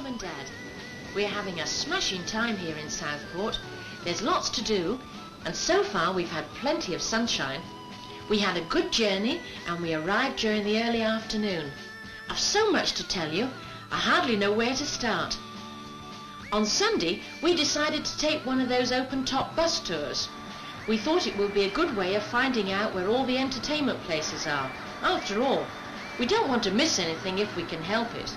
Mum and Dad. We're having a smashing time here in Southport. There's lots to do, and so far we've had plenty of sunshine. We had a good journey and we arrived during the early afternoon. I've so much to tell you, I hardly know where to start. On Sunday, we decided to take one of those open-top bus tours. We thought it would be a good way of finding out where all the entertainment places are. After all, we don't want to miss anything if we can help it.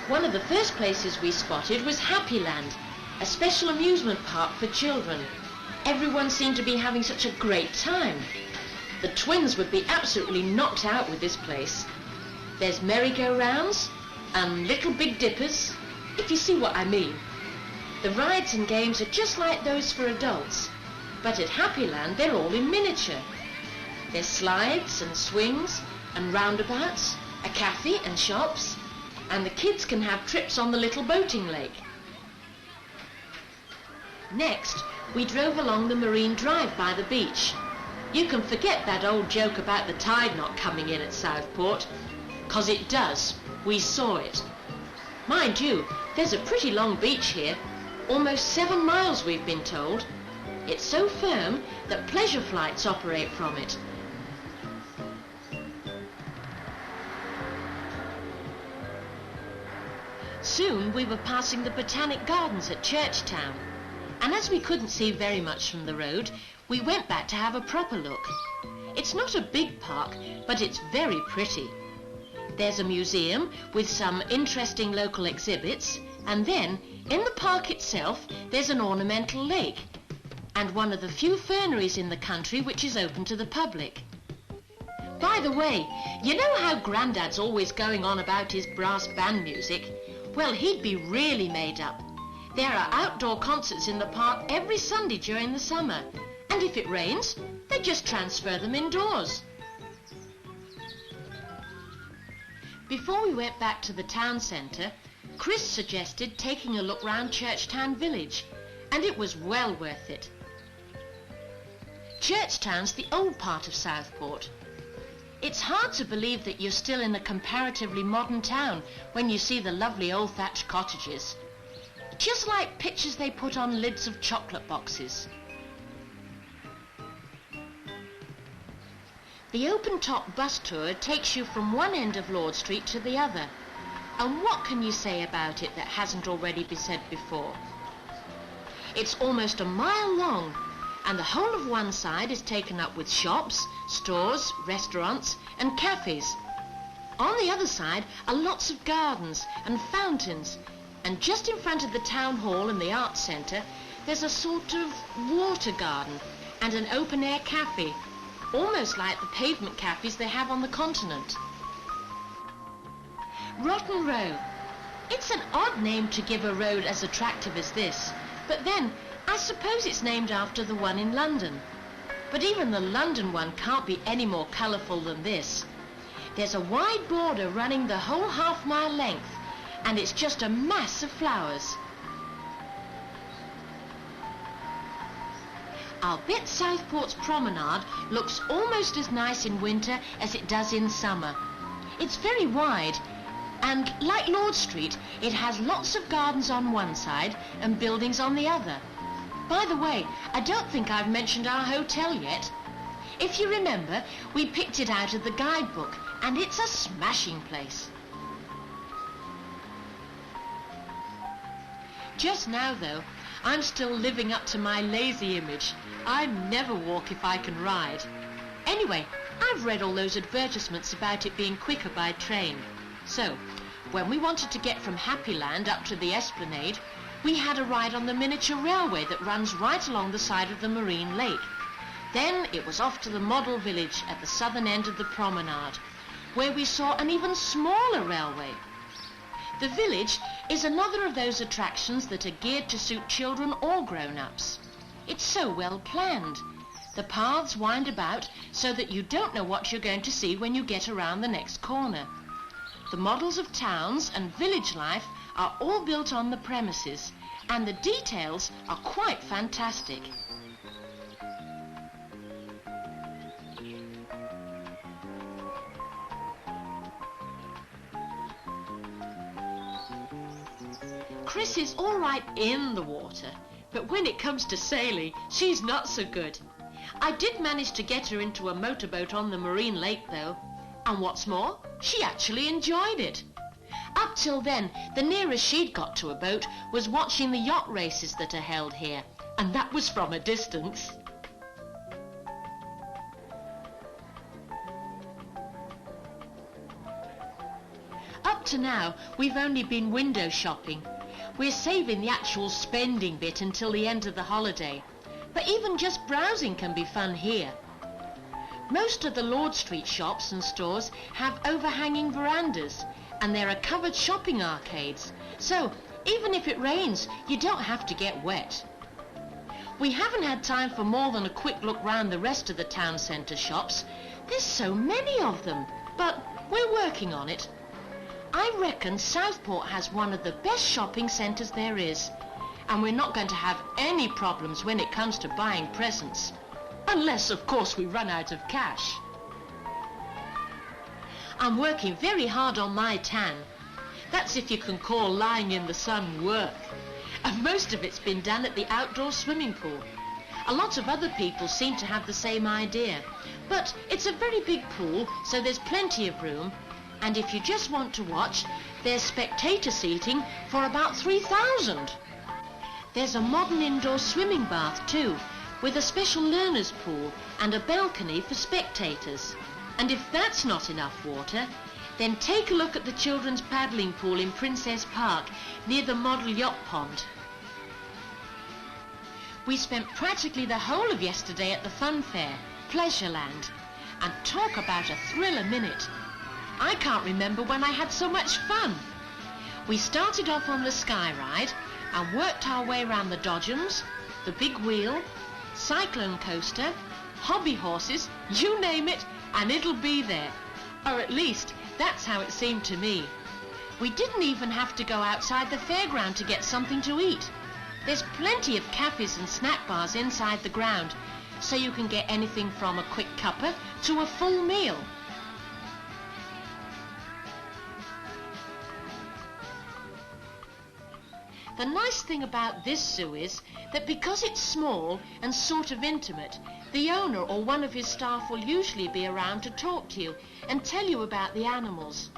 One of the first places we spotted was Happyland, a special amusement park for children. Everyone seemed to be having such a great time. The twins would be absolutely knocked out with this place. There's merry-go-rounds and little Big Dippers, if you see what I mean. The rides and games are just like those for adults, but at Happyland they're all in miniature. There's slides and swings and roundabouts, a cafe and shops, and the kids can have trips on the little boating lake. Next, we drove along the marine drive by the beach. You can forget that old joke about the tide not coming in at Southport, 'cause it does. We saw it. Mind you, there's a pretty long beach here, almost 7 miles we've been told. It's so firm that pleasure flights operate from it. Soon we were passing the Botanic Gardens at Churchtown, and as we couldn't see very much from the road, we went back to have a proper look. It's not a big park, but it's very pretty. There's a museum with some interesting local exhibits, and then, in the park itself, there's an ornamental lake, and one of the few ferneries in the country which is open to the public. By the way, you know how Grandad's always going on about his brass band music? Well, he'd be really made up. There are outdoor concerts in the park every Sunday during the summer, and if it rains, they just transfer them indoors. Before we went back to the town centre, Chris suggested taking a look round Churchtown village, and it was well worth it. Churchtown's the old part of Southport. It's hard to believe that you're still in a comparatively modern town when you see the lovely old thatched cottages, just like pictures they put on lids of chocolate boxes. The open-top bus tour takes you from one end of Lord Street to the other, and what can you say about it that hasn't already been said before? It's almost a mile long, and the whole of one side is taken up with shops, stores, restaurants and cafes. On the other side are lots of gardens and fountains, and just in front of the town hall and the arts centre there's a sort of water garden and an open-air cafe, almost like the pavement cafes they have on the continent. Rotten Row. It's an odd name to give a road as attractive as this, but then I suppose it's named after the one in London. But even the London one can't be any more colourful than this. There's a wide border running the whole half-mile length, and it's just a mass of flowers. I'll bet Southport's promenade looks almost as nice in winter as it does in summer. It's very wide, and like Lord Street, it has lots of gardens on one side and buildings on the other. By the way, I don't think I've mentioned our hotel yet. If you remember, we picked it out of the guidebook, and it's a smashing place. Just now, though, I'm still living up to my lazy image. I never walk if I can ride. Anyway, I've read all those advertisements about it being quicker by train. So, when we wanted to get from Happyland up to the Esplanade, we had a ride on the miniature railway that runs right along the side of the marine lake. Then it was off to the model village at the southern end of the promenade, where we saw an even smaller railway. The village is another of those attractions that are geared to suit children or grown-ups. It's so well planned. The paths wind about so that you don't know what you're going to see when you get around the next corner. The models of towns and village life are all built on the premises, and the details are quite fantastic. Chris is all right in the water, but when it comes to sailing, she's not so good. I did manage to get her into a motorboat on the marine lake though, and what's more, she actually enjoyed it. Up till then, the nearest she'd got to a boat was watching the yacht races that are held here, and that was from a distance. Up to now, we've only been window shopping. We're saving the actual spending bit until the end of the holiday. But even just browsing can be fun here. Most of the Lord Street shops and stores have overhanging verandas, and there are covered shopping arcades. So, even if it rains, you don't have to get wet. We haven't had time for more than a quick look round the rest of the town centre shops. There's so many of them, but we're working on it. I reckon Southport has one of the best shopping centres there is, and we're not going to have any problems when it comes to buying presents. Unless, of course, we run out of cash. I'm working very hard on my tan. That's if you can call lying in the sun work. And most of it's been done at the outdoor swimming pool. A lot of other people seem to have the same idea. But it's a very big pool, so there's plenty of room. And if you just want to watch, there's spectator seating for about 3,000. There's a modern indoor swimming bath too, with a special learners pool and a balcony for spectators. And if that's not enough water, then take a look at the children's paddling pool in Princess Park near the model yacht pond. We spent practically the whole of yesterday at the fun fair, Pleasureland, and talk about a thrill a minute. I can't remember when I had so much fun. We started off on the sky ride and worked our way around the dodgems, the big wheel, cyclone coaster, hobby horses, you name it, and it'll be there. Or at least, that's how it seemed to me. We didn't even have to go outside the fairground to get something to eat. There's plenty of cafes and snack bars inside the ground, so you can get anything from a quick cuppa to a full meal. The nice thing about this zoo is that because it's small and sort of intimate, the owner or one of his staff will usually be around to talk to you and tell you about the animals.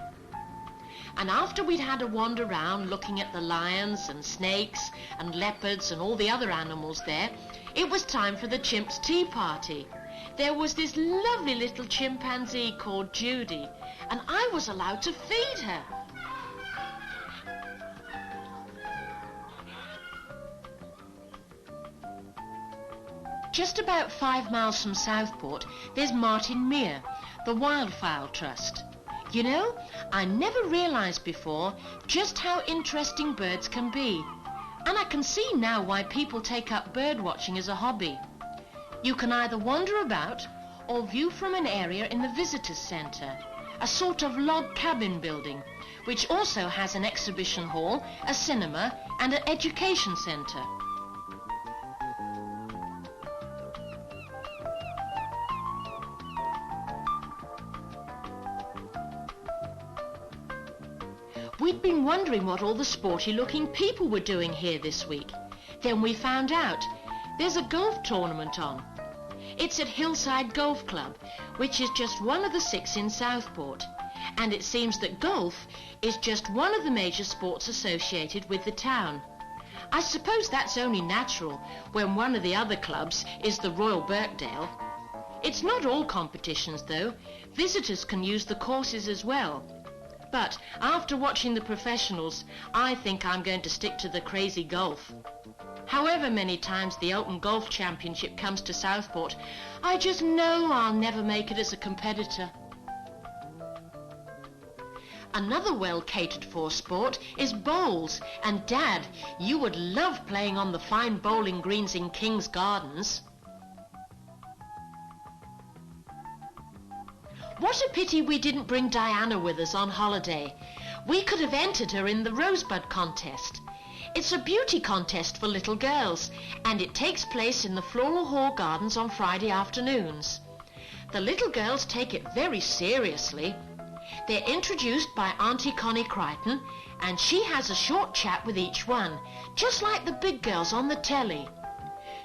And after we'd had a wander around looking at the lions and snakes and leopards and all the other animals there, it was time for the chimps' tea party. There was this lovely little chimpanzee called Judy, and I was allowed to feed her. Just about 5 miles from Southport, there's Martin Mere, the Wildfowl Trust. You know, I never realised before just how interesting birds can be. And I can see now why people take up bird watching as a hobby. You can either wander about or view from an area in the visitors centre, a sort of log cabin building, which also has an exhibition hall, a cinema and an education centre. We'd been wondering what all the sporty-looking people were doing here this week. Then we found out. There's a golf tournament on. It's at Hillside Golf Club, which is just one of the 6 in Southport. And it seems that golf is just one of the major sports associated with the town. I suppose that's only natural when one of the other clubs is the Royal Birkdale. It's not all competitions though. Visitors can use the courses as well. But after watching the professionals, I think I'm going to stick to the crazy golf. However many times the Open Golf Championship comes to Southport, I just know I'll never make it as a competitor. Another well-catered-for sport is bowls, and Dad, you would love playing on the fine bowling greens in King's Gardens. What a pity we didn't bring Diana with us on holiday. We could have entered her in the Rosebud contest. It's a beauty contest for little girls, and it takes place in the Floral Hall Gardens on Friday afternoons. The little girls take it very seriously. They're introduced by Auntie Connie Crichton, and she has a short chat with each one, just like the big girls on the telly.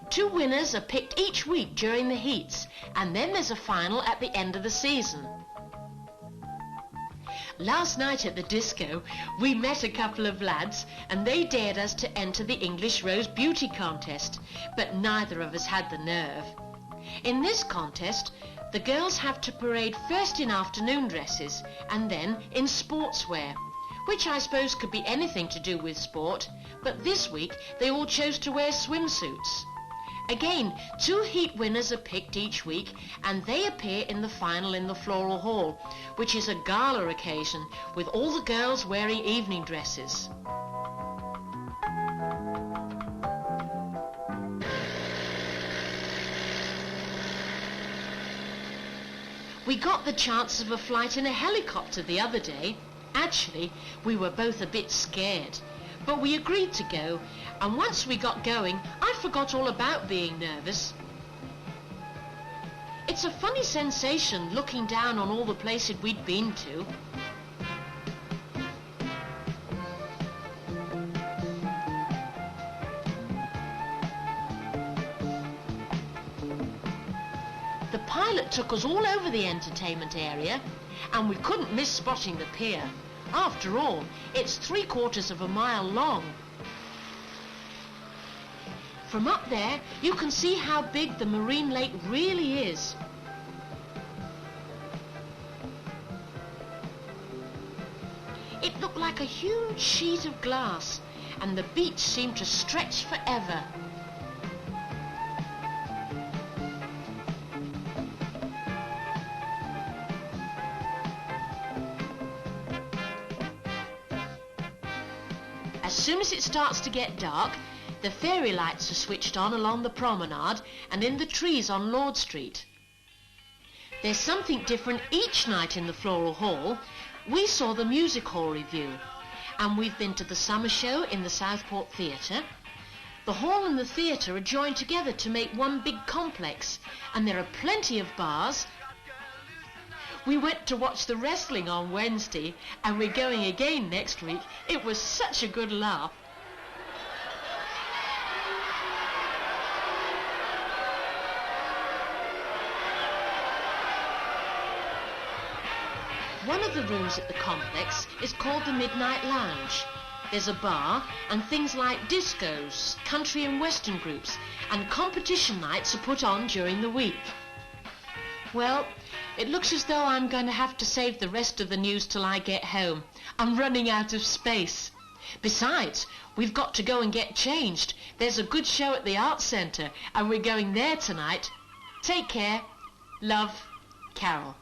2 winners are picked each week during the heats, and then there's a final at the end of the season. Last night at the disco, we met a couple of lads, and they dared us to enter the English Rose Beauty Contest, but neither of us had the nerve. In this contest, the girls have to parade first in afternoon dresses and then in sportswear, which I suppose could be anything to do with sport, but this week they all chose to wear swimsuits. Again, 2 heat winners are picked each week, and they appear in the final in the Floral Hall, which is a gala occasion with all the girls wearing evening dresses. We got the chance of a flight in a helicopter the other day. Actually, we were both a bit scared, but we agreed to go, and once we got going, I forgot all about being nervous. It's a funny sensation looking down on all the places we'd been to. The pilot took us all over the entertainment area, and we couldn't miss spotting the pier. After all, it's 3/4 of a mile long. From up there, you can see how big the marine lake really is. It looked like a huge sheet of glass, and the beach seemed to stretch forever. As soon as it starts to get dark, the fairy lights are switched on along the promenade and in the trees on Lord Street. There's something different each night in the Floral Hall. We saw the music hall review, and we've been to the summer show in the Southport Theatre. The hall and the theatre are joined together to make one big complex, and there are plenty of bars. We went to watch the wrestling on Wednesday, and we're going again next week. It was such a good laugh. One of the rooms at the complex is called the Midnight Lounge. There's a bar and things like discos, country and western groups, and competition nights are put on during the week. Well, it looks as though I'm going to have to save the rest of the news till I get home. I'm running out of space. Besides, we've got to go and get changed. There's a good show at the Arts Centre, and we're going there tonight. Take care. Love, Carol.